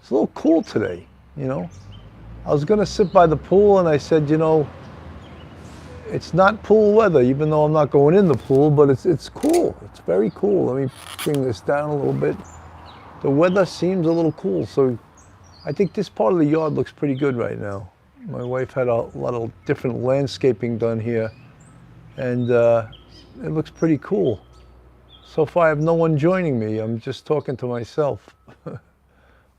It's a little cool today, you know. I was going to sit by the pool and I said, you know, it's not pool weather, even though I'm not going in the pool, but it's cool. It's very cool. Let me bring this down a little bit. The weather seems a little cool, so I think this part of the yard looks pretty good right now. My wife had a lot of different landscaping done here, and it looks pretty cool. So far I have no one joining me. I'm just talking to myself.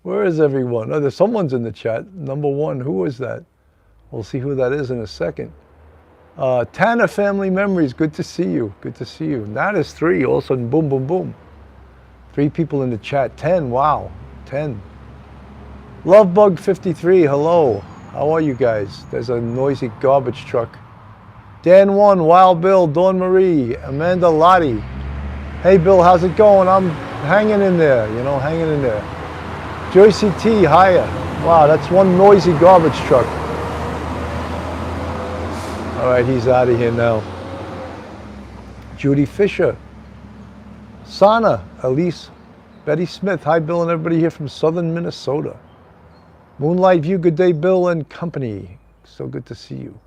Where is everyone? Oh, there's someone's in the chat. Number one, who is that? We'll see who that is in a second. Tana Family Memories, good to see you. Good to see you. That is 3. All of a sudden, boom, boom, boom. 3 people in the chat. 10, wow. 10. Lovebug53, hello. How are you guys? There's a noisy garbage truck. Dan 1, Wild Bill, Dawn Marie, Amanda Lottie. Hey Bill, how's it going? I'm hanging in there, you know, hanging in there. Joycey T, hiya. Wow, that's one noisy garbage truck. All right, he's out of here now. Judy Fisher. Sana, Elise, Betty Smith. Hi, Bill and everybody here from southern Minnesota. Moonlight View, good day, Bill and company. So good to see you.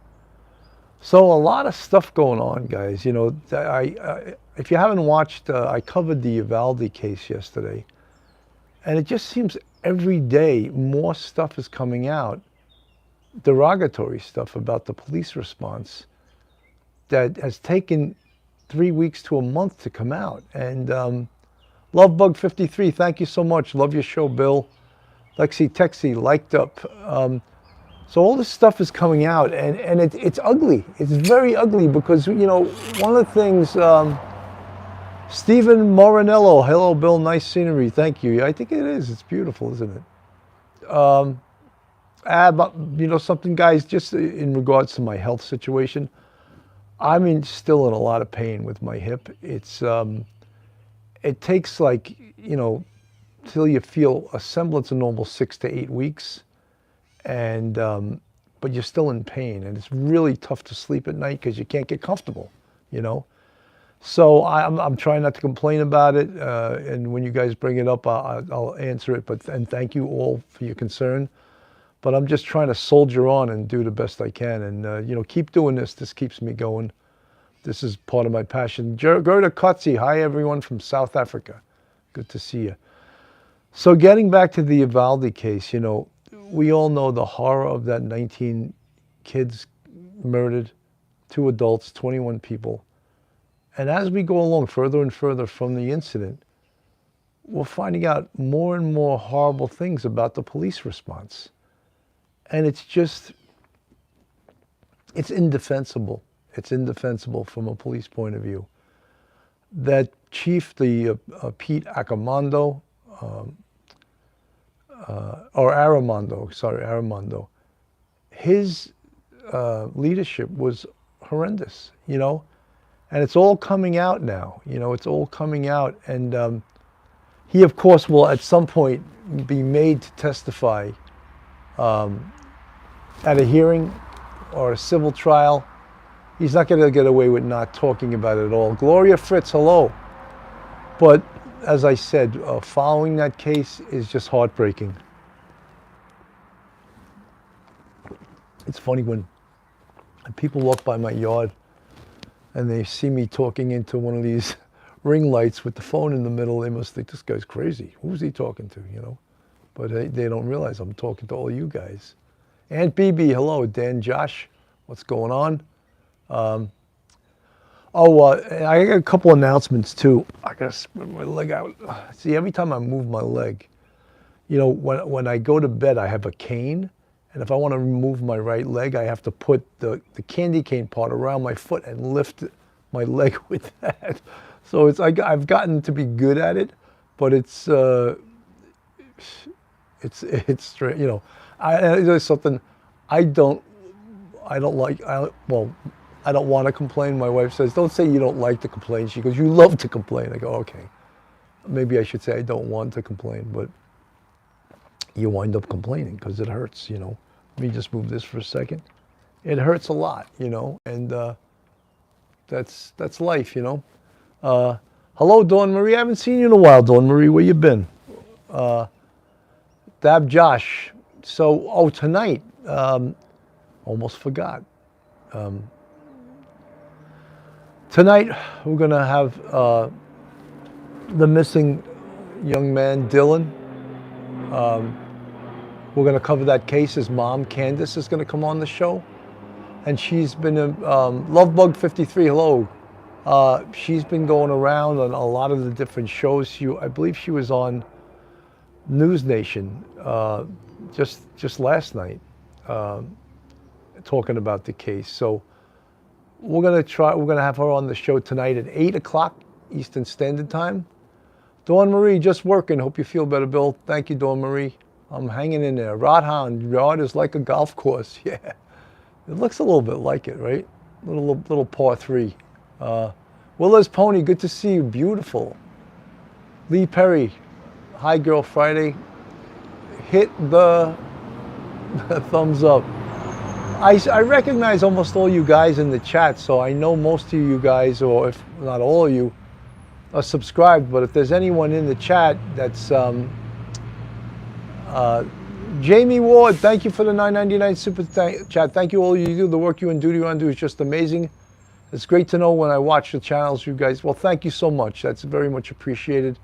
So a lot of stuff going on, guys. You know, if you haven't watched, I covered the Uvalde case yesterday. And it just seems every day more stuff is coming out, derogatory stuff about the police response that has taken 3 weeks to a month to come out. And Lovebug53, thank you so much. Love your show, Bill. Lexi Texi, liked up. So all this stuff is coming out, and it's ugly. It's very ugly because, you know, one of the things, Stephen Morinello, hello, Bill, nice scenery, thank you. I think it is. It's beautiful, isn't it? You know something, guys, just in regards to my health situation, I'm still in a lot of pain with my hip. It's, it takes like, you know, till you feel a semblance of normal 6 to 8 weeks. And, but you're still in pain, and it's really tough to sleep at night because you can't get comfortable, you know? So I'm trying not to complain about it, and when you guys bring it up, I'll answer it, and thank you all for your concern. But I'm just trying to soldier on and do the best I can, and, you know, keep doing this. This keeps me going. This is part of my passion. Gerda Kotzi, hi everyone from South Africa. Good to see you. So getting back to the Uvalde case, you know, we all know the horror of that 19 kids murdered, 2 adults, 21 people. And as we go along further and further from the incident, we're finding out more and more horrible things about the police response. And it's just, it's indefensible. It's indefensible from a police point of view. That chief, the Pete Acamando, or Aramondo, his leadership was horrendous, you know, and it's all coming out now, you know, it's all coming out. And he, of course, will at some point be made to testify at a hearing or a civil trial. He's not going to get away with not talking about it at all. Gloria Fritz, hello. But as I said, following that case is just heartbreaking. It's funny when people walk by my yard and they see me talking into one of these ring lights with the phone in the middle. They must think this guy's crazy. Who's he talking to, you know? But they don't realize I'm talking to all you guys. Aunt BB, hello. Dan, Josh, what's going on? I got a couple announcements too. I gotta spread my leg out. See, every time I move my leg, you know, when I go to bed, I have a cane, and if I want to remove my right leg, I have to put the candy cane part around my foot and lift my leg with that. So it's like I've gotten to be good at it, but it's you know, there's something I don't like. I don't want to complain. My wife says, don't say you don't like to complain. She goes, you love to complain. I go, okay. Maybe I should say I don't want to complain, but you wind up complaining because it hurts, you know. Let me just move this for a second. It hurts a lot, you know, and that's life, you know. Hello, Dawn Marie. I haven't seen you in a while, Dawn Marie. Where you been? Dab Josh. So, tonight, almost forgot. Tonight, we're going to have the missing young man, Dylan. We're going to cover that case. His mom, Candice, is going to come on the show. And she's been a Lovebug53, hello. She's been going around on a lot of the different shows. I believe she was on News Nation just last night talking about the case. So we're going to have her on the show tonight at 8 o'clock Eastern Standard Time. Dawn Marie, just working. Hope you feel better, Bill. Thank you, Dawn Marie. I'm hanging in there. Rodhound, Rod is like a golf course. Yeah, it looks a little bit like it, right? Little par 3. Willa's Pony, good to see you. Beautiful. Lee Perry, hi, Girl Friday. Hit the thumbs up. I recognize almost all you guys in the chat, so I know most of you guys, or if not all of you, are subscribed. But if there's anyone in the chat that's Jamie Ward, thank you for the $9.99 super chat. Thank you all you do. The work you and duty on do is just amazing. It's great to know when I watch the channels, you guys. Well, thank you so much. That's very much appreciated.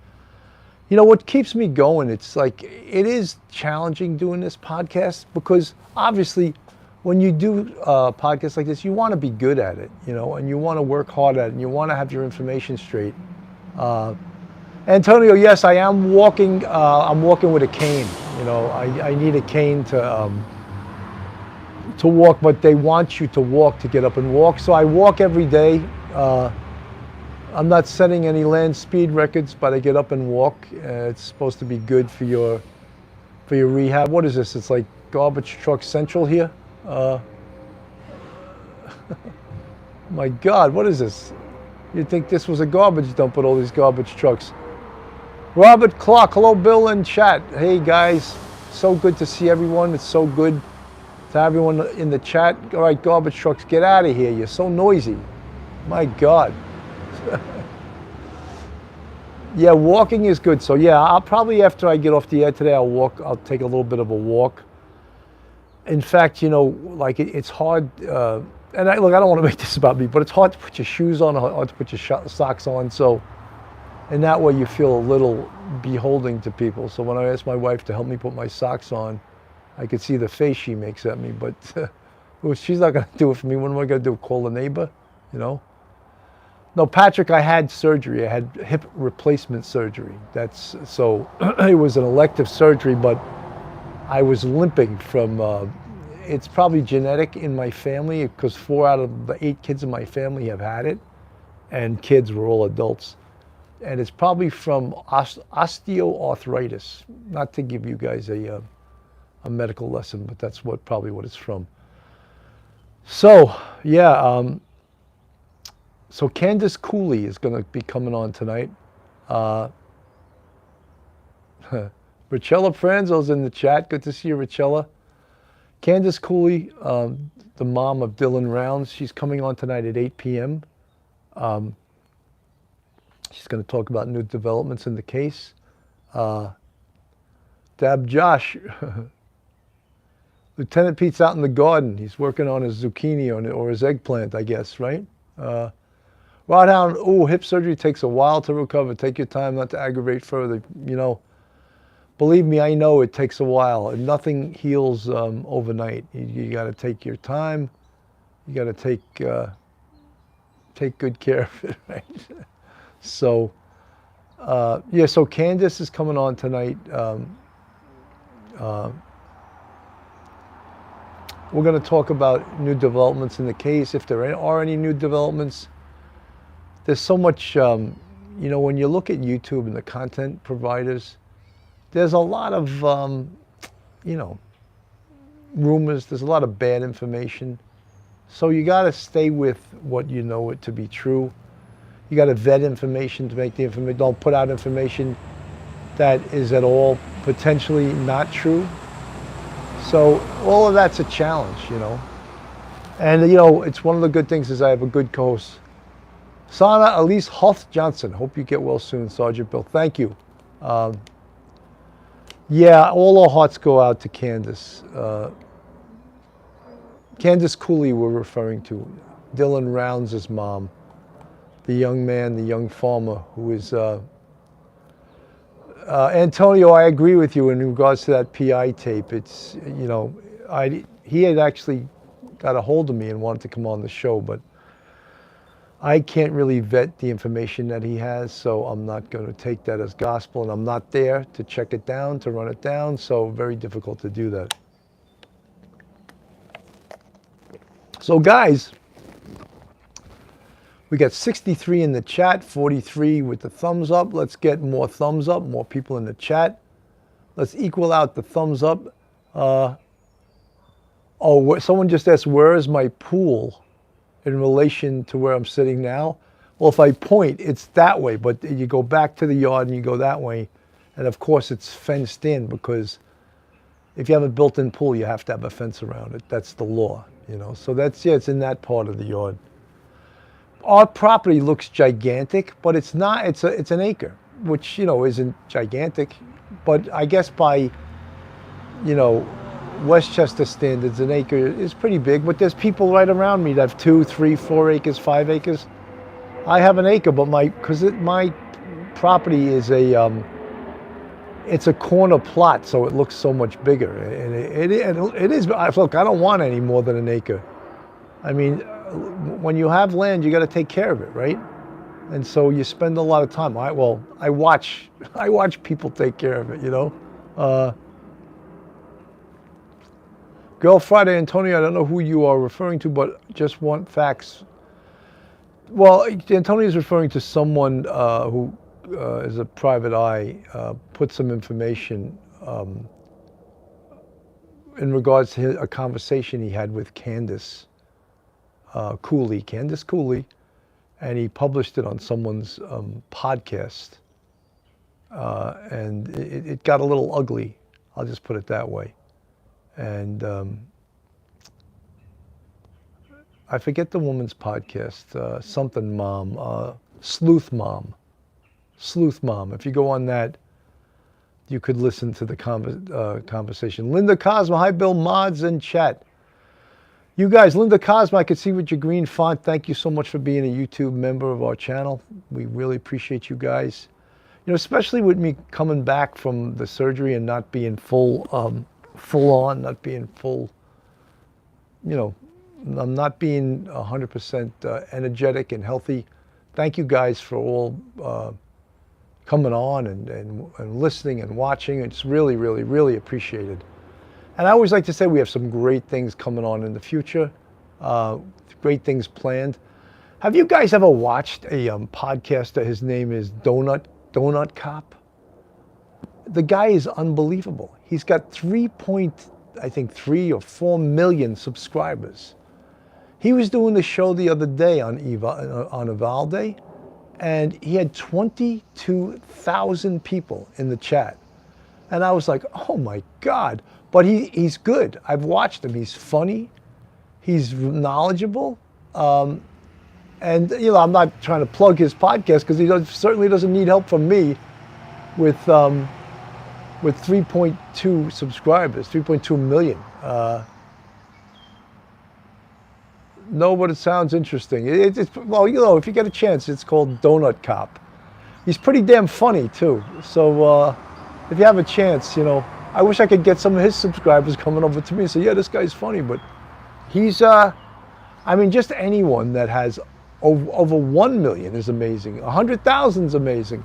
You know, what keeps me going, it's like, it is challenging doing this podcast because obviously when you do podcasts like this, you want to be good at it, you know, and you want to work hard at it, and you want to have your information straight. Antonio, yes, I am walking. I'm walking with a cane. You know, I need a cane to walk, but they want you to walk to get up and walk. So I walk every day. I'm not setting any land speed records, but I get up and walk. It's supposed to be good for your rehab. What is this? It's like garbage truck central here. My God, what is this? You'd think this was a garbage dump with all these garbage trucks. Robert Clark, hello, Bill in chat. Hey guys, so good to see everyone. It's so good to have everyone in the chat. All right, garbage trucks, get out of here. You're so noisy. My God. Yeah, walking is good. So yeah, I'll probably, after I get off the air today, I'll take a little bit of a walk. In fact, you know, like it's hard, and I don't want to make this about me, but it's hard to put your shoes on, hard to put your socks on. So in that way, you feel a little beholding to people. So when I ask my wife to help me put my socks on, I could see the face she makes at me, but she's not going to do it for me. What am I going to do? Call a neighbor, you know? No, Patrick, I had surgery. I had hip replacement surgery. So it was an elective surgery, but I was limping from, it's probably genetic in my family because 4 out of the 8 kids in my family have had it, and kids were all adults. And it's probably from osteoarthritis. Not to give you guys a medical lesson, but that's probably what it's from. So, yeah, so Candice Cooley is going to be coming on tonight. Richella Franzo's in the chat. Good to see you, Richella. Candice Cooley, the mom of Dylan Rounds, she's coming on tonight at 8 p.m. She's going to talk about new developments in the case. Dab Josh. Lieutenant Pete's out in the garden. He's working on his zucchini or his eggplant, I guess, right? Rodhound, hip surgery takes a while to recover. Take your time not to aggravate further. You know, believe me, I know it takes a while. Nothing heals overnight. You got to take your time. You got to take good care of it, right? So, yeah, so Candice is coming on tonight. We're going to talk about new developments in the case, if there are any new developments. There's so much, you know, when you look at YouTube and the content providers, there's a lot of, you know, rumors. There's a lot of bad information. So you got to stay with what you know it to be true. You got to vet information to make the information. Don't put out information that is at all potentially not true. So all of that's a challenge, you know. And, you know, it's one of the good things is I have a good co-host. Sana Elise Hoth Johnson. Hope you get well soon, Sergeant Bill. Thank you. Yeah, all our hearts go out to Candice. Candice Cooley we're referring to. Dylan Rounds' mom. The young man, the young farmer who is... Antonio, I agree with you in regards to that PI tape. It's, you know, he had actually got a hold of me and wanted to come on the show, but I can't really vet the information that he has, so I'm not going to take that as gospel, and I'm not there to check it down, to run it down, so very difficult to do that. So guys, we got 63 in the chat, 43 with the thumbs up. Let's get more thumbs up, more people in the chat. Let's equal out the thumbs up. Someone just asked, where is my pool in relation to where I'm sitting now? Well, if I point, it's that way, but you go back to the yard and you go that way. And of course, it's fenced in because if you have a built-in pool, you have to have a fence around it. That's the law, you know. So that's, yeah, it's in that part of the yard. Our property looks gigantic, but it's not. It's an acre, which, you know, isn't gigantic, but I guess by, you know, Westchester standards, an acre is pretty big. But there's people right around me that have 2, 3, 4 acres, 5 acres. I have an acre, but my property is it's a corner plot, so it looks so much bigger, and it is. Look, I don't want any more than an acre. I mean, when you have land, you got to take care of it, right? And so you spend a lot of time. I watch people take care of it, you know. Girl Friday, Antonio, I don't know who you are referring to, but just want facts. Well, Antonio is referring to someone who is a private eye, put some information in regards to a conversation he had with Candice Cooley, and he published it on someone's podcast, and it got a little ugly. I'll just put it that way. And I forget the woman's podcast, something mom, Sleuth Mom. If you go on that, you could listen to the conversation. Linda Cosmo, hi Bill, mods and chat. You guys, Linda Cosmo, I could see with your green font. Thank you so much for being a YouTube member of our channel. We really appreciate you guys. You know, especially with me coming back from the surgery and not being full on, not being full, you know, I'm not being 100% energetic and healthy. Thank you guys for all coming on and listening and watching. It's really, really, really appreciated. And I always like to say we have some great things coming on in the future, great things planned. Have you guys ever watched a podcaster? His name is Donut Cop. The guy is unbelievable. He's got 3 or 4 million subscribers. He was doing the show the other day on Uvalde, and he had 22,000 people in the chat. And I was like, oh my God. But he's good. I've watched him. He's funny. He's knowledgeable. And, you know, I'm not trying to plug his podcast because he certainly doesn't need help from me with 3.2 subscribers, 3.2 million. No, but it sounds interesting. Well, you know, if you get a chance, it's called Donut Cop. He's pretty damn funny, too. So if you have a chance, you know, I wish I could get some of his subscribers coming over to me and say, yeah, this guy's funny. But he's, I mean, just anyone that has over 1 million is amazing. 100,000 is amazing.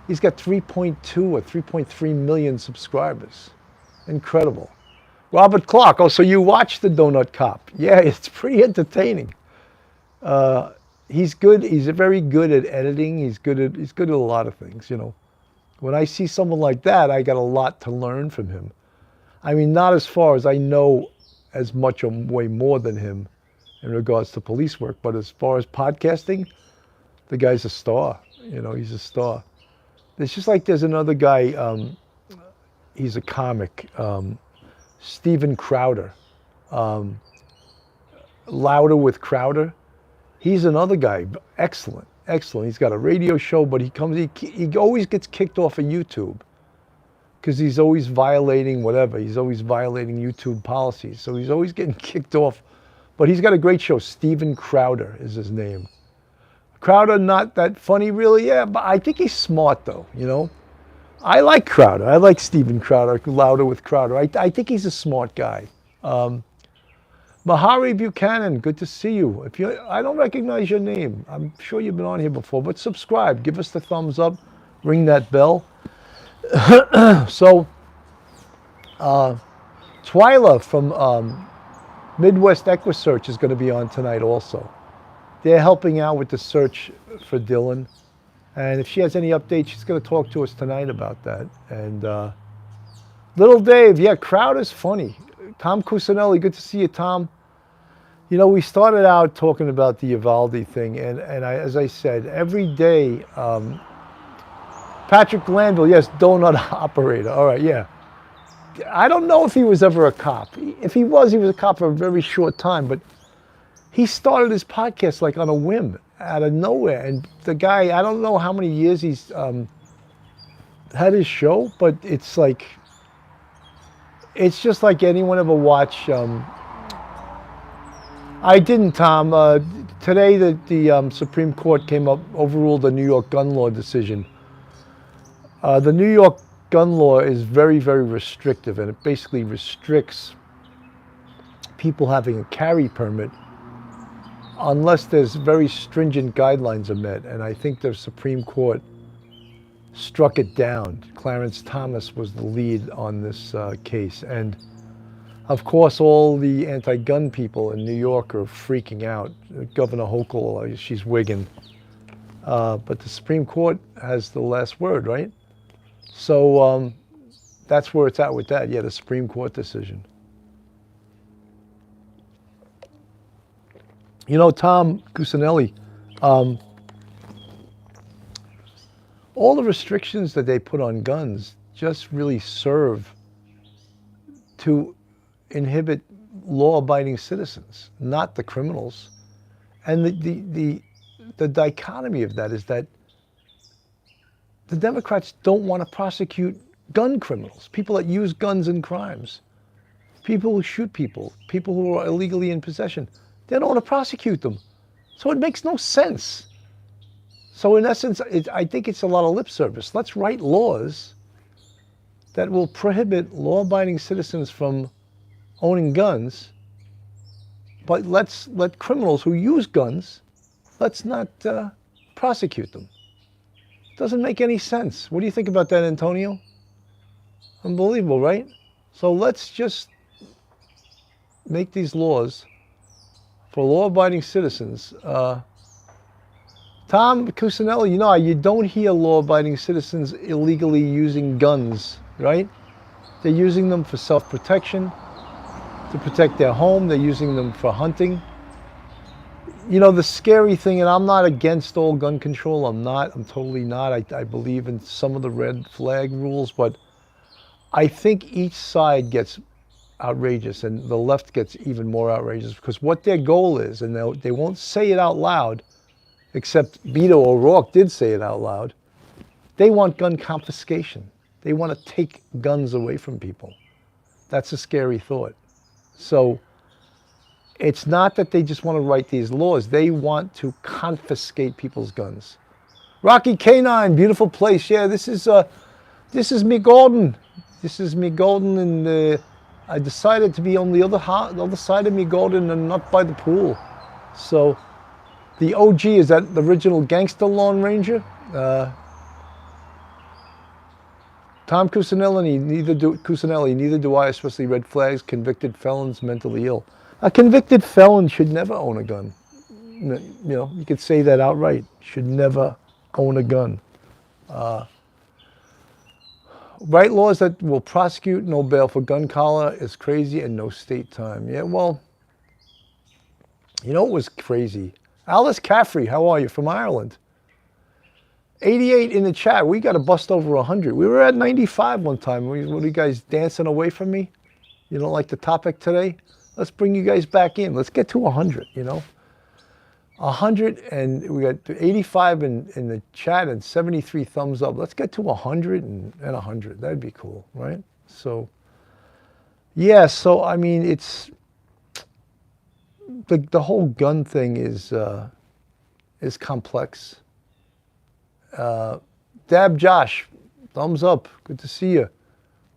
He's got 3.2 or 3.3 million subscribers. Incredible. Robert Clark. Oh, so you watch the Donut Cop. Yeah, it's pretty entertaining. He's good. He's very good at editing. He's good at a lot of things, you know. When I see someone like that, I got a lot to learn from him. I mean, not as far as I know as much or way more than him in regards to police work, but as far as podcasting, the guy's a star. You know, he's a star. It's just like there's another guy, he's a comic, Steven Crowder, Louder with Crowder. He's another guy, excellent. He's got a radio show, but he always gets kicked off of YouTube because he's always violating whatever. He's always violating YouTube policies. So he's always getting kicked off. But he's got a great show. Steven Crowder is his name. Crowder, not that funny really, yeah, but I think he's smart though, you know. I like Crowder. I like Steven Crowder, Louder with Crowder. I think he's a smart guy. Mahari Buchanan, good to see you. I don't recognize your name. I'm sure you've been on here before, but subscribe. Give us the thumbs up. Ring that bell. So, Twyla from Midwest EquuSearch is going to be on tonight also. They're helping out with the search for Dylan. And if she has any updates, she's going to talk to us tonight about that. And Little Dave, yeah, Crowder's funny. Tom Cusinelli, good to see you, Tom. You know, we started out talking about the Uvalde thing, and as I said, every day, Patrick Glanville, yes, donut operator. All right, yeah. I don't know if he was ever a cop. If he was a cop for a very short time, but he started his podcast like on a whim, out of nowhere. And the guy, I don't know how many years he's had his show, but it's like, it's just like anyone ever watch. I didn't, Tom. Today the Supreme Court overruled the New York gun law decision. The New York gun law is very, very restrictive, and it basically restricts people having a carry permit unless there's very stringent guidelines are met. And I think the Supreme Court struck it down. Clarence Thomas was the lead on this case. And of course, all the anti-gun people in New York are freaking out. Governor Hochul, she's wigging. But the Supreme Court has the last word, right? So that's where it's at with that. Yeah, the Supreme Court decision. You know, Tom Cusinelli, all the restrictions that they put on guns just really serve to inhibit law-abiding citizens, not the criminals. And the dichotomy of that is that the Democrats don't want to prosecute gun criminals, people that use guns in crimes, people who shoot people, people who are illegally in possession. They don't want to prosecute them. So it makes no sense. So in essence, I think it's a lot of lip service. Let's write laws that will prohibit law-abiding citizens from owning guns, but let's let criminals who use guns, let's not prosecute them. Doesn't make any sense. What do you think about that, Antonio? Unbelievable, right? So let's just make these laws for law-abiding citizens. Tom Cusinelli, you know, you don't hear law-abiding citizens illegally using guns, right? They're using them for self-protection, to protect their home. They're using them for hunting. You know, the scary thing, and I'm not against all gun control. I'm totally not. I believe in some of the red flag rules, but I think each side gets outrageous and the left gets even more outrageous because what their goal is, and they won't say it out loud, except Beto O'Rourke did say it out loud, they want gun confiscation. They want to take guns away from people. That's a scary thought. So it's not that they just want to write these laws. They want to confiscate people's guns. Rocky Canine, beautiful place. Yeah, this is me golden. This is me golden, and I decided to be on the other side of me golden and not by the pool. So the OG, is that the original gangster Lone Ranger? Tom Cusinelli, neither do I, especially red flags, convicted felons, mentally ill. A convicted felon should never own a gun. You know, you could say that outright. Should never own a gun. Write laws that will prosecute no bail for gun collar is crazy and no state time. Yeah, well, you know it was crazy. Alice Caffrey, how are you? From Ireland. 88 in the chat. We got to bust over 100. We were at 95 one time. What are you guys dancing away from me? You don't like the topic today? Let's bring you guys back in. Let's get to 100, you know. 100, and we got 85 in the chat and 73 thumbs up. Let's get to 100 and 100. That'd be cool, right? So, yeah, so I mean, it's the whole gun thing is complex. Dab Josh, thumbs up. Good to see you.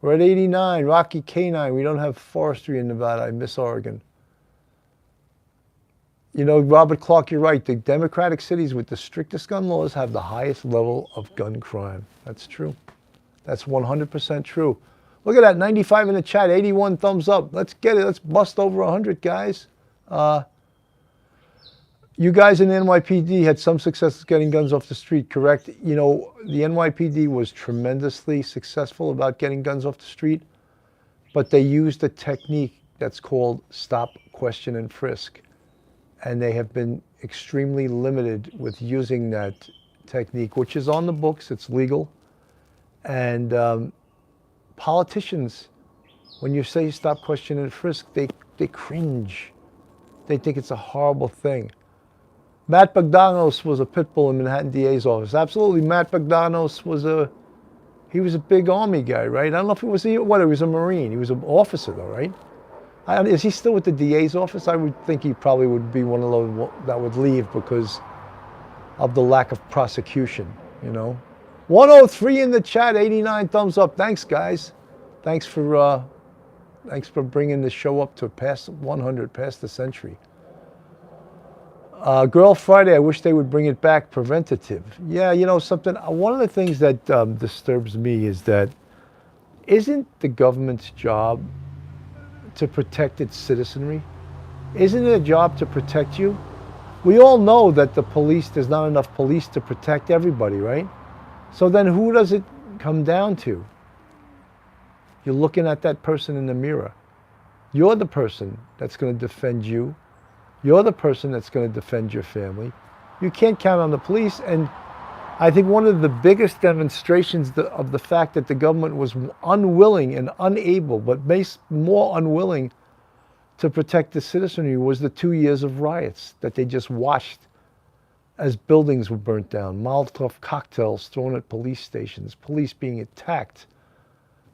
We're at 89. Rocky K9. We don't have forestry in Nevada. I miss Oregon. You know, Robert Clark, you're right. The Democratic cities with the strictest gun laws have the highest level of gun crime. That's true. That's 100% true. Look at that, 95 in the chat, 81 thumbs up. Let's get it. Let's bust over 100, guys. You guys in the NYPD had some success getting guns off the street, correct? You know, the NYPD was tremendously successful about getting guns off the street, but they used a technique that's called stop, question, and frisk. And they have been extremely limited with using that technique, which is on the books, it's legal. And politicians, when you say stop, question, and frisk, they cringe. They think it's a horrible thing. Matt Bogdanos was a pit bull in Manhattan DA's office. Absolutely, Matt Bogdanos was a big Army guy, right? I don't know if he was he was a Marine. He was an officer though, right? Is he still with the DA's office? I would think he probably would be one of those that would leave because of the lack of prosecution, you know. 103 in the chat, 89 thumbs up. Thanks, guys. Thanks for bringing the show up to past 100, past the century. Girl Friday, I wish they would bring it back, preventative. Yeah, you know something, one of the things that disturbs me is that isn't the government's job to protect its citizenry? Isn't it a job to protect you? We all know that there's not enough police to protect everybody, right? So then who does it come down to? You're looking at that person in the mirror. You're the person that's going to defend you. You're the person that's going to defend your family. You can't count on the police. And I think one of the biggest demonstrations of the fact that the government was unwilling and unable, but more unwilling to protect the citizenry was the 2 years of riots that they just watched as buildings were burnt down, Molotov cocktails thrown at police stations, police being attacked,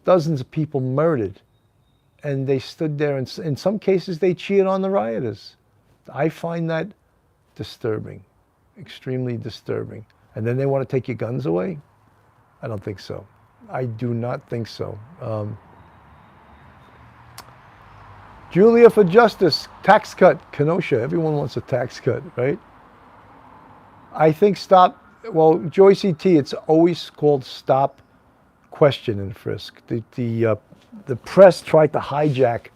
dozens of people murdered. And they stood there, and in some cases they cheered on the rioters. I find that disturbing, extremely disturbing. And then they want to take your guns away? I don't think so. I do not think so. Julia for Justice, tax cut, Kenosha. Everyone wants a tax cut, right? I think Joyce E.T., it's always called stop, question, and frisk. The press tried to hijack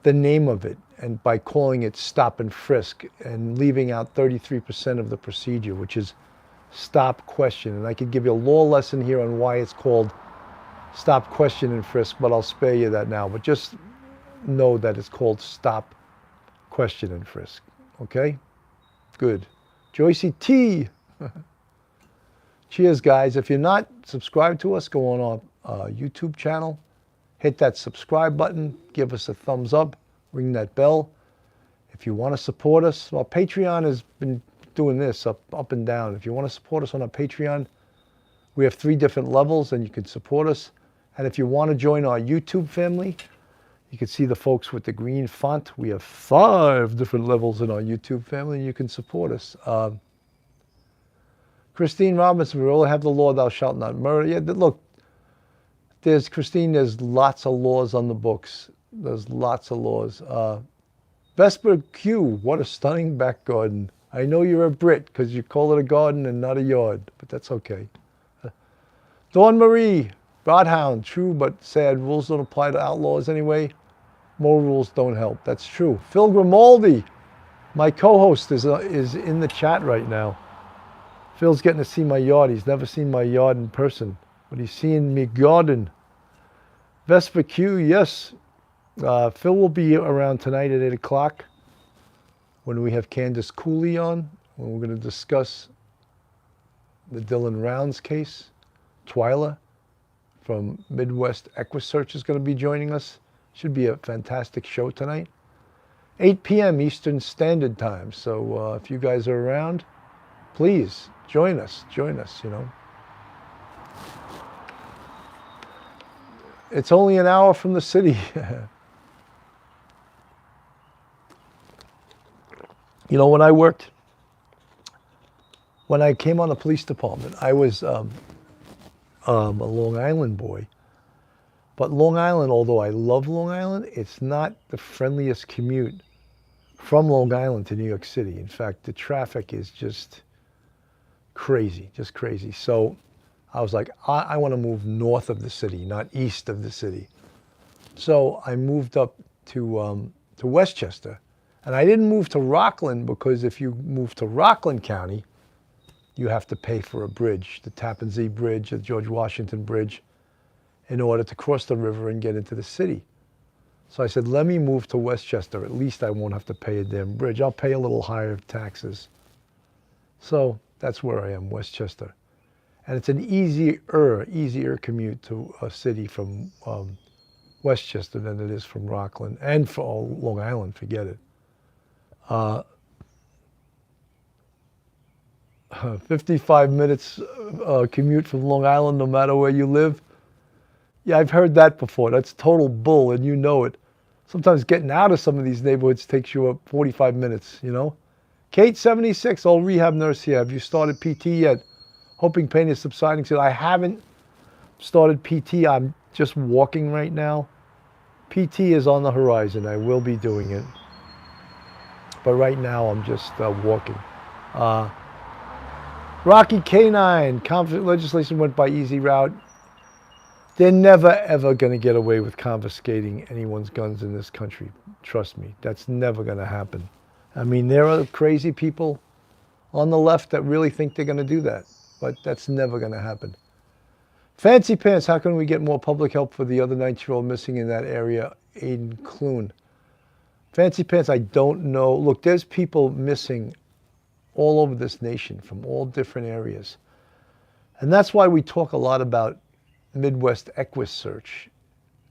the name of it, and by calling it stop and frisk and leaving out 33% of the procedure, which is stop, question. And I could give you a law lesson here on why it's called stop, question, and frisk, but I'll spare you that now. But just know that it's called stop, question, and frisk. Okay? Good. Joycey T. Cheers, guys. If you're not subscribed to us, go on our YouTube channel. Hit that subscribe button. Give us a thumbs up. Ring that bell. If you want to support us, well, Patreon has been doing this up and down. If you want to support us on our Patreon, we have 3 different levels and you can support us. And if you want to join our YouTube family, you can see the folks with the green font. We have 5 different levels in our YouTube family and you can support us. Christine Robinson, we all have the law, thou shalt not murder. Yeah, look, there's lots of laws on the books. There's lots of laws. Vesper Q, what a stunning back garden. I know you're a Brit because you call it a garden and not a yard, but that's okay. Dawn Marie, Broadhound, true but sad. Rules don't apply to outlaws anyway. More rules don't help. That's true. Phil Grimaldi, my co-host, is in the chat right now. Phil's getting to see my yard. He's never seen my yard in person, but he's seeing me garden. Vesper Q, yes. Phil will be around tonight at 8 o'clock when we have Candice Cooley on, when we're going to discuss the Dylan Rounds case. Twyla from Midwest EquuSearch is going to be joining us. Should be a fantastic show tonight. 8 p.m. Eastern Standard Time. So if you guys are around, please join us, you know. It's only an hour from the city. You know, when I came on the police department, I was a Long Island boy. But Long Island, although I love Long Island, it's not the friendliest commute from Long Island to New York City. In fact, the traffic is just crazy, just crazy. So I was like, I want to move north of the city, not east of the city. So I moved up to Westchester. And I didn't move to Rockland because if you move to Rockland County, you have to pay for a bridge, the Tappan Zee Bridge, the George Washington Bridge, in order to cross the river and get into the city. So I said, let me move to Westchester. At least I won't have to pay a damn bridge. I'll pay a little higher taxes. So that's where I am, Westchester. And it's an easier commute to a city from Westchester than it is from Rockland. And for Long Island, forget it. 55 minutes commute from Long Island, no matter where you live. Yeah, I've heard that before. That's total bull, and you know it. Sometimes getting out of some of these neighborhoods takes you 45 minutes, you know. Kate, 76, old rehab nurse here. Have you started PT yet? Hoping pain is subsiding. Said, I haven't started PT. I'm just walking right now. PT is on the horizon. I will be doing it. But right now, I'm just walking. Rocky K9, conflict legislation went by easy route. They're never, ever going to get away with confiscating anyone's guns in this country. Trust me, that's never going to happen. I mean, there are crazy people on the left that really think they're going to do that, but that's never going to happen. Fancy Pants, how can we get more public help for the other 19-year-old missing in that area, Aiden Clune? Fancy Pants, I don't know. Look, there's people missing all over this nation from all different areas. And that's why we talk a lot about Midwest EquuSearch.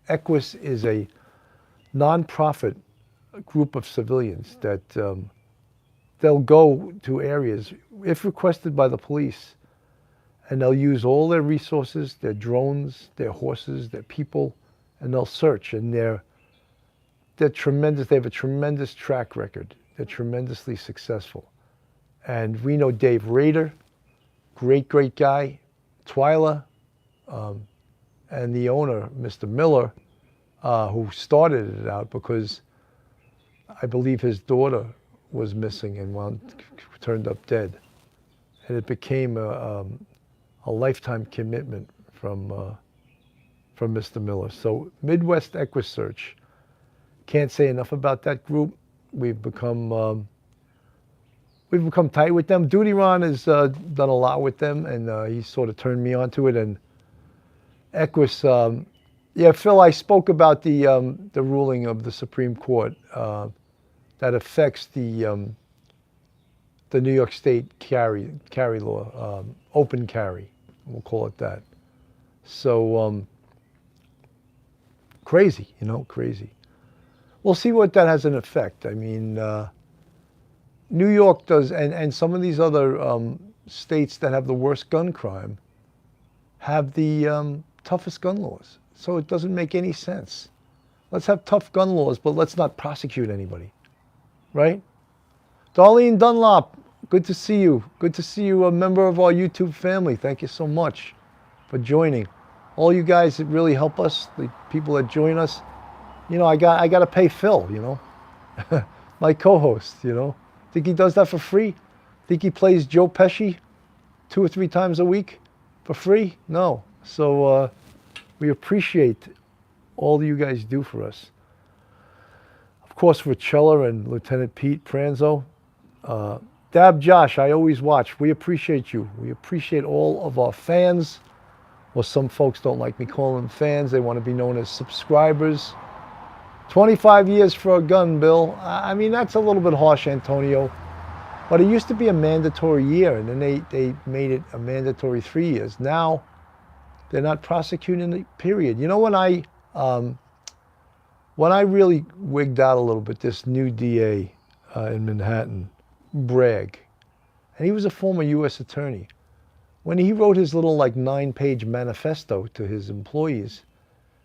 Equus is a nonprofit group of civilians that they'll go to areas, if requested by the police, and they'll use all their resources, their drones, their horses, their people, and they'll search. And they're tremendous. They have a tremendous track record. They're tremendously successful. And we know Dave Rader, great guy, Twyla, and the owner, Mr. Miller, who started it out because I believe his daughter was missing and turned up dead. And it became a lifetime commitment from Mr. Miller. So Midwest EquuSearch, can't say enough about that group. We've become tight with them. Duty Ron has done a lot with them, and he sort of turned me onto it. And Equus, yeah, Phil, I spoke about the ruling of the Supreme Court that affects the New York State carry law, open carry, we'll call it that. So crazy, you know, crazy. We'll see what that has an effect. I mean, New York does, and some of these other states that have the worst gun crime have the toughest gun laws. So it doesn't make any sense. Let's have tough gun laws, but let's not prosecute anybody, right? Darlene Dunlop, good to see you. Good to see you, a member of our YouTube family. Thank you so much for joining. All you guys that really help us, the people that join us. You know, I got to pay Phil, you know, my co-host, you know. Think he does that for free? Think he plays Joe Pesci 2 or 3 times a week for free? No. So we appreciate all you guys do for us. Of course, Richella and Lieutenant Pete Pranzo. Dab Josh, I always watch. We appreciate you. We appreciate all of our fans. Well, some folks don't like me calling them fans. They want to be known as subscribers. 25 years for a gun, Bill. I mean, that's a little bit harsh, Antonio. But it used to be a mandatory year, and then they made it a mandatory 3 years. Now, they're not prosecuting it, period. You know, when I When I really wigged out a little bit, this new DA in Manhattan, Bragg, and he was a former U.S. attorney. When he wrote his little like 9-page manifesto to his employees,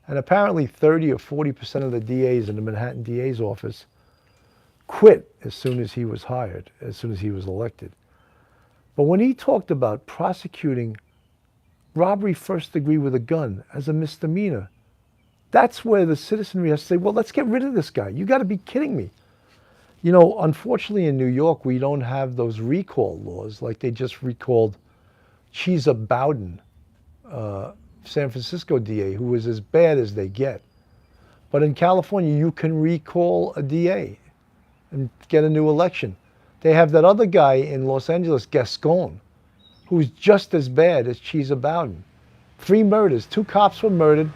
and apparently 30 or 40% of the DAs in the Manhattan DA's office quit as soon as he was hired, as soon as he was elected. But when he talked about prosecuting robbery first degree with a gun as a misdemeanor, that's where the citizenry has to say, well, let's get rid of this guy. You got to be kidding me. You know, unfortunately in New York, we don't have those recall laws like they just recalled Chesa Bowden, San Francisco DA, who was as bad as they get. But in California, you can recall a DA and get a new election. They have that other guy in Los Angeles, Gascon, who's just as bad as Chesa Bowden. 3 murders. 2 cops were murdered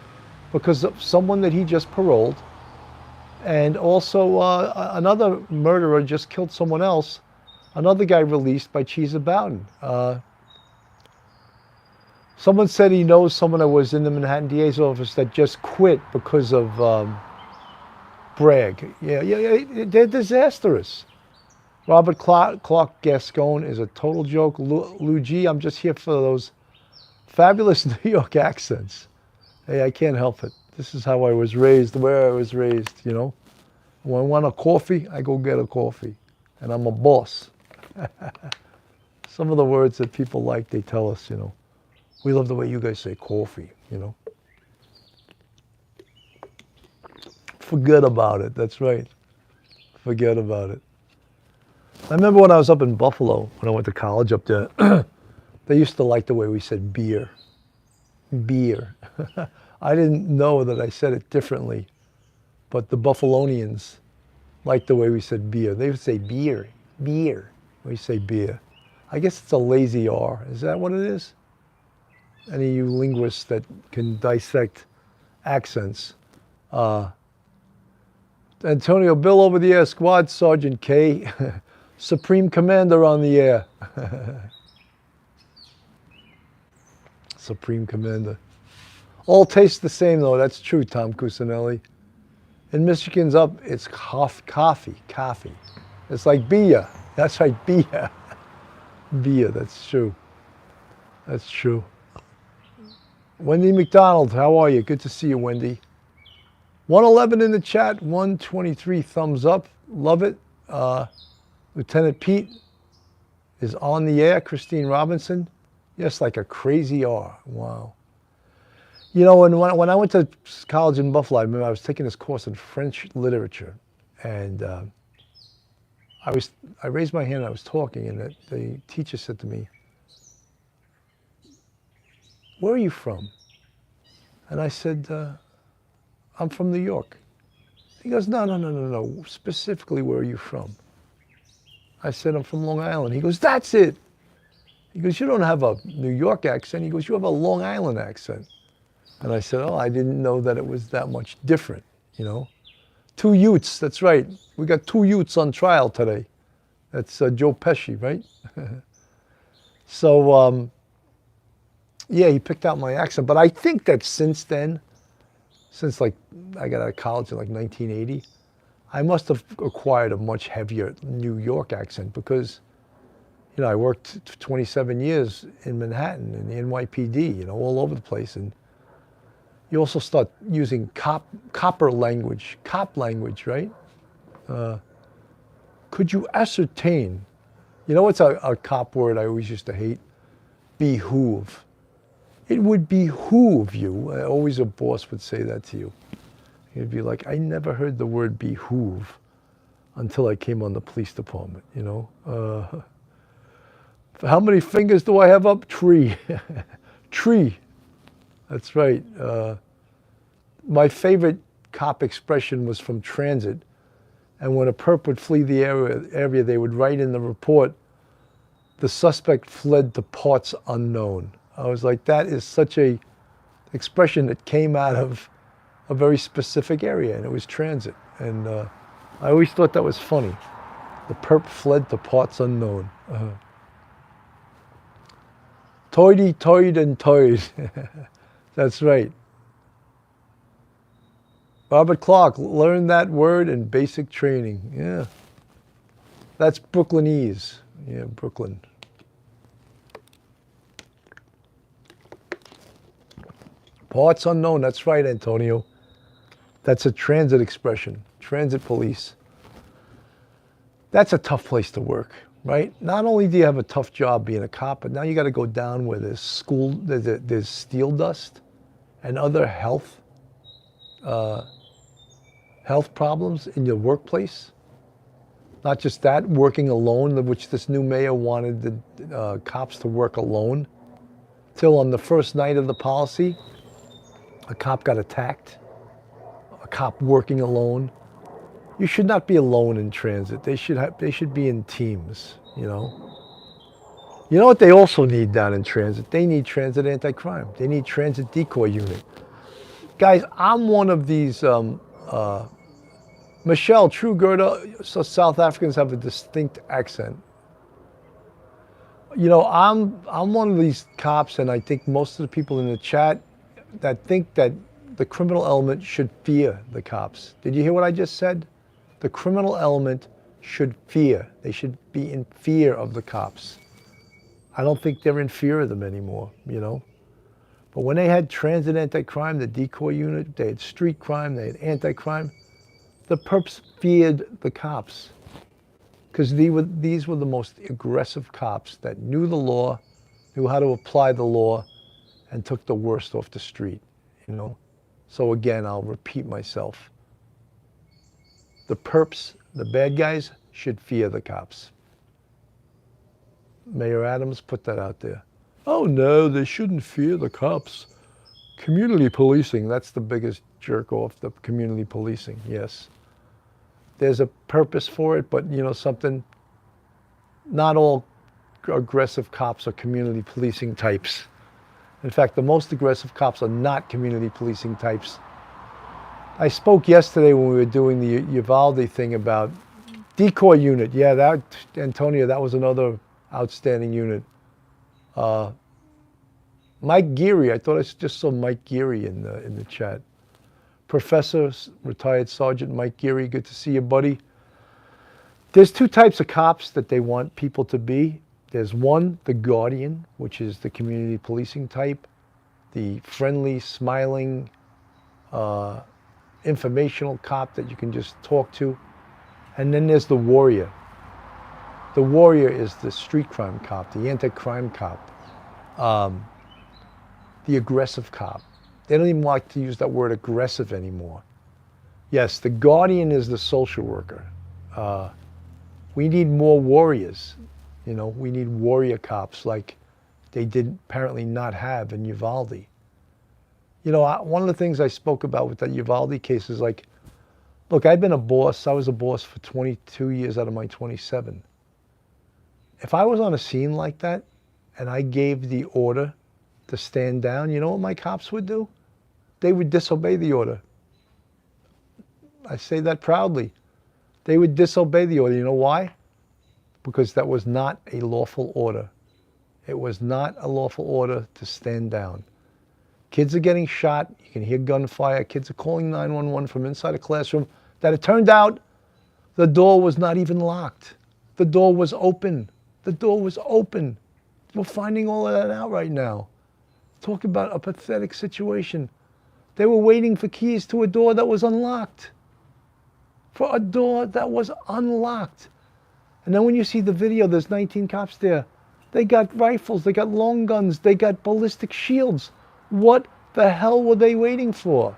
because of someone that he just paroled. And also another murderer just killed someone else. Another guy released by Chesa Bowden. Someone said he knows someone that was in the Manhattan DA's office that just quit because of Bragg. Yeah, they're disastrous. Robert Clark Gascon is a total joke. Lou G, I'm just here for those fabulous New York accents. Hey, I can't help it. This is how I was raised, where I was raised, you know. When I want a coffee, I go get a coffee. And I'm a boss. Some of the words that people like, they tell us, you know. We love the way you guys say coffee, you know. Forget about it. That's right. Forget about it. I remember when I was up in Buffalo, when I went to college up there, they used to like the way we said beer. Beer. I didn't know that I said it differently, but the Buffalonians liked the way we said beer. They would say beer, beer. We say beer. I guess it's a lazy R. Is that what it is? Any of you linguists that can dissect accents. Antonio, Bill over the air, Squad Sergeant K, Supreme Commander on the air. Supreme Commander. All taste the same though, that's true, Tom Cusinelli. In Michigan's up, it's coffee. It's like beer. That's right, beer. Beer, that's true. That's true. Wendy McDonald, how are you? Good to see you, Wendy. 111 in the chat, 123 thumbs up. Love it. Lieutenant Pete is on the air. Christine Robinson. Yes, like a crazy R. Wow. You know, when I went to college in Buffalo, I remember I was taking this course in French literature. And I raised my hand and I was talking, and the teacher said to me, "Where are you from?" And I said, "I'm from New York." He goes, no. Specifically, where are you from? I said, "I'm from Long Island." He goes, "That's it." He goes, "You don't have a New York accent." He goes, "You have a Long Island accent." And I said, "Oh, I didn't know that it was that much different, you know." 2 Utes, that's right. We got 2 Utes on trial today. That's Joe Pesci, right? So, yeah, he picked out my accent. But I think that since then, since like I got out of college in like 1980, I must have acquired a much heavier New York accent because, you know, I worked 27 years in Manhattan in the NYPD, you know, all over the place. And you also start using cop language, right? Could you ascertain? You know what's a cop word I always used to hate? Behoove. It would behoove you. Always a boss would say that to you. He'd be like, "I never heard the word behoove until I came on the police department, you know. How many fingers do I have up? Tree." Tree. That's right. My favorite cop expression was from transit. And when a perp would flee the area, they would write in the report, "The suspect fled to parts unknown." I was like, that is such a expression that came out of a very specific area, and it was transit. And I always thought that was funny. The perp fled to parts unknown. Toity, and toid. That's right. Robert Clark, learn that word in basic training. Yeah. That's Brooklynese. Yeah, Brooklyn. Parts unknown. That's right, Antonio. That's a transit expression. Transit police. That's a tough place to work, right? Not only do you have a tough job being a cop, but now you got to go down where there's steel dust and other health problems in your workplace. Not just that, working alone, which this new mayor wanted the cops to work alone. Till on the first night of the policy, a cop got attacked. A cop working alone. You should not be alone in transit. They should be in teams, you know. You know what they also need down in transit? They need transit anti-crime. They need transit decoy unit. Guys, I'm one of these, Michelle, true Gerda, so South Africans have a distinct accent. You know, I'm one of these cops, and I think most of the people in the chat that think that the criminal element should fear the cops. Did you hear what I just said? The criminal element should fear. They should be in fear of the cops. I don't think they're in fear of them anymore, you know. But when they had transit anti-crime, the decoy unit, they had street crime, they had anti-crime, the perps feared the cops. Because these were the most aggressive cops that knew the law, knew how to apply the law, and took the worst off the street, you know. So again, I'll repeat myself. The perps, the bad guys, should fear the cops. Mayor Adams put that out there. Oh no, they shouldn't fear the cops. Community policing, that's the biggest jerk off, the community policing, yes. There's a purpose for it, but you know something, not all aggressive cops are community policing types. In fact, the most aggressive cops are not community policing types. I spoke yesterday when we were doing the Uvalde thing about decoy unit. Yeah, that, Antonio, that was another outstanding unit. Mike Geary, I thought I just saw Mike Geary in the chat. Professor, retired Sergeant Mike Geary, good to see you, buddy. There's two types of cops that they want people to be. There's one, the guardian, which is the community policing type, the friendly, smiling, informational cop that you can just talk to. And then there's the warrior. The warrior is the street crime cop, the anti-crime cop, the aggressive cop. They don't even like to use that word aggressive anymore. Yes, the guardian is the social worker. We need more warriors. You know, we need warrior cops like they did apparently not have in Uvalde. You know, one of the things I spoke about with that Uvalde case is like, look, I've been a boss. I was a boss for 22 years out of my 27. If I was on a scene like that and I gave the order to stand down, you know what my cops would do? They would disobey the order. I say that proudly. They would disobey the order. You know why? Because that was not a lawful order. It was not a lawful order to stand down. Kids are getting shot. You can hear gunfire. Kids are calling 911 from inside a classroom that it turned out the door was not even locked. The door was open. The door was open. We're finding all of that out right now. Talk about a pathetic situation. They were waiting for keys to a door that was unlocked. For a door that was unlocked. And then when you see the video, there's 19 cops there. They got rifles, they got long guns, they got ballistic shields. What the hell were they waiting for?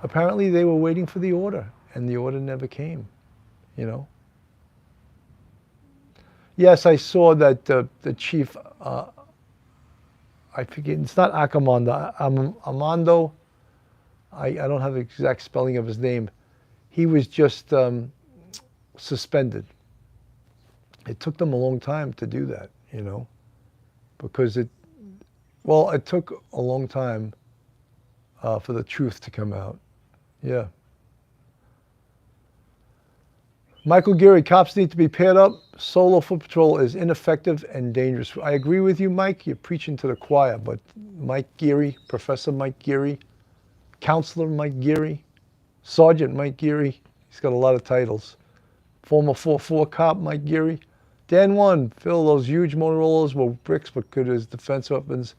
Apparently they were waiting for the order, and the order never came, you know. Yes, I saw that the chief, I forget, it's not Armando, Armando, I don't have the exact spelling of his name. He was just suspended. It took them a long time to do that, you know, because it took a long time for the truth to come out. Yeah. Michael Geary, cops need to be paired up. Solo foot patrol is ineffective and dangerous. I agree with you, Mike. You're preaching to the choir, but Mike Geary, Professor Mike Geary, Counselor Mike Geary, Sergeant Mike Geary. He's got a lot of titles. Former 4-4 cop Mike Geary. Dan 1, Phil, those huge Motorola's were bricks but good as defense weapons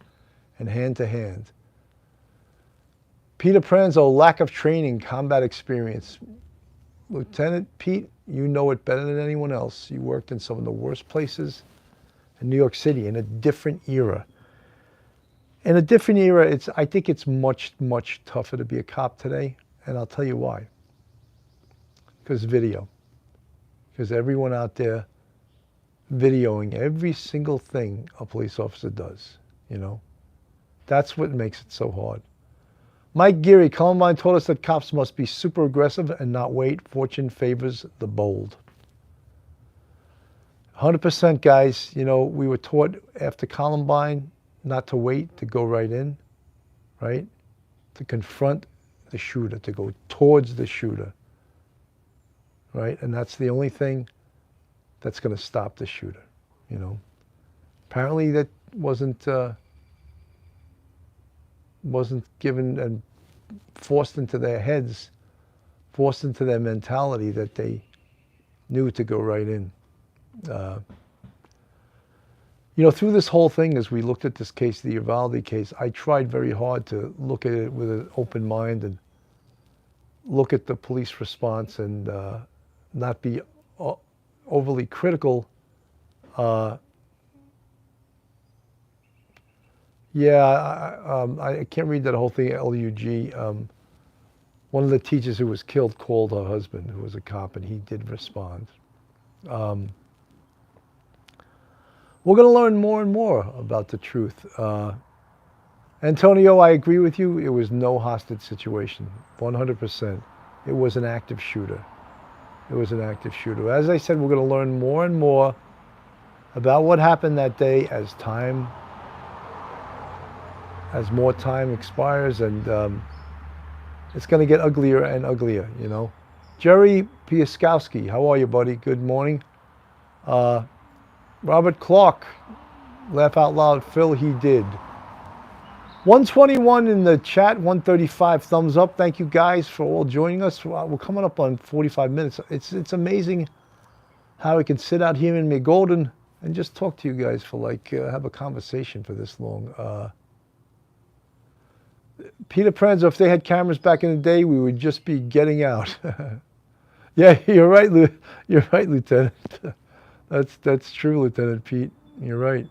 and hand-to-hand. Peter Pranzo, lack of training, combat experience. Lieutenant Pete, you know it better than anyone else. You worked in some of the worst places in New York City in a different era. In a different era, I think it's much, much tougher to be a cop today, and I'll tell you why. Because video. Because everyone out there videoing every single thing a police officer does, you know. That's what makes it so hard. Mike Geary, Columbine told us that cops must be super aggressive and not wait. Fortune favors the bold. 100%, guys. You know, we were taught after Columbine not to wait, to go right in, right? To confront the shooter, to go towards the shooter, right? And that's the only thing that's going to stop the shooter, you know. Apparently that wasn't given and forced into their heads, forced into their mentality that they knew to go right in. You know, through this whole thing, as we looked at this case, the Uvalde case, I tried very hard to look at it with an open mind and look at the police response and not be overly critical. I can't read that whole thing, LUG. One of the teachers who was killed called her husband, who was a cop, and he did respond. We're going to learn more and more about the truth. Antonio, I agree with you. It was no hostage situation, 100%. It was an active shooter. It was an active shooter. As I said, we're going to learn more and more about what happened that day as more time expires, and it's going to get uglier and uglier, you know. Jerry Piaskowski, how are you, buddy? Good morning. Robert Clark, laugh out loud. Phil, he did. 121 in the chat, 135 thumbs up. Thank you guys for all joining us. We're coming up on 45 minutes. It's amazing how we can sit out here in Golden and just talk to you guys for like, have a conversation for this long. Peter Pranzo, if they had cameras back in the day, we would just be getting out. Yeah, you're right, you're right, Lieutenant. That's true, Lieutenant Pete. You're right.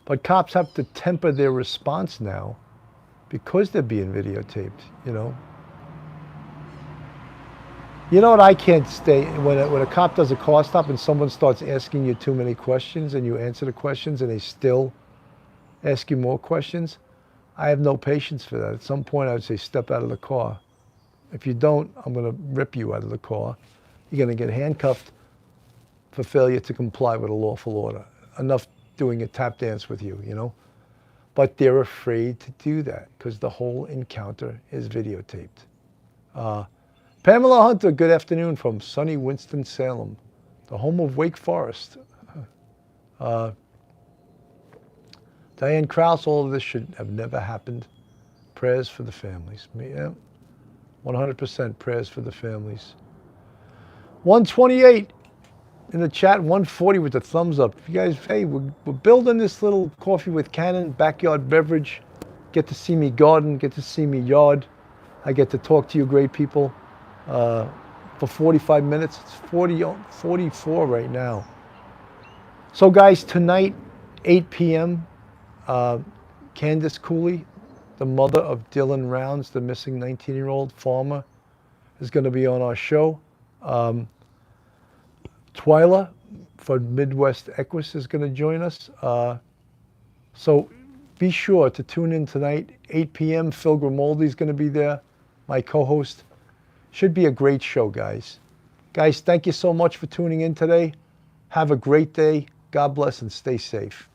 But cops have to temper their response now because they're being videotaped, you know. You know what I can't stay, when a cop does a car stop and someone starts asking you too many questions and you answer the questions and they still ask you more questions, I have no patience for that. At some point I would say, step out of the car. If you don't, I'm going to rip you out of the car. You're going to get handcuffed for failure to comply with a lawful order. Enough doing a tap dance with you, you know. But they're afraid to do that because the whole encounter is videotaped. Pamela Hunter, good afternoon from sunny Winston-Salem, the home of Wake Forest. Diane Krause, all of this should have never happened. Prayers for the families. Yeah, 100% prayers for the families. 128 in the chat, 140 with the thumbs up. You guys, hey, we're building this little coffee with Cannon, backyard beverage. Get to see me garden, get to see me yard. I get to talk to you great people for 45 minutes. It's 44 right now. So guys, tonight, 8 p.m., Candice Cooley, the mother of Dylan Rounds, the missing 19-year-old farmer, is going to be on our show. Twyla for Midwest Equus is going to join us. So be sure to tune in tonight, 8 p.m. Phil Grimaldi is going to be there, my co-host. Should be a great show, guys. Guys, thank you so much for tuning in today. Have a great day. God bless and stay safe.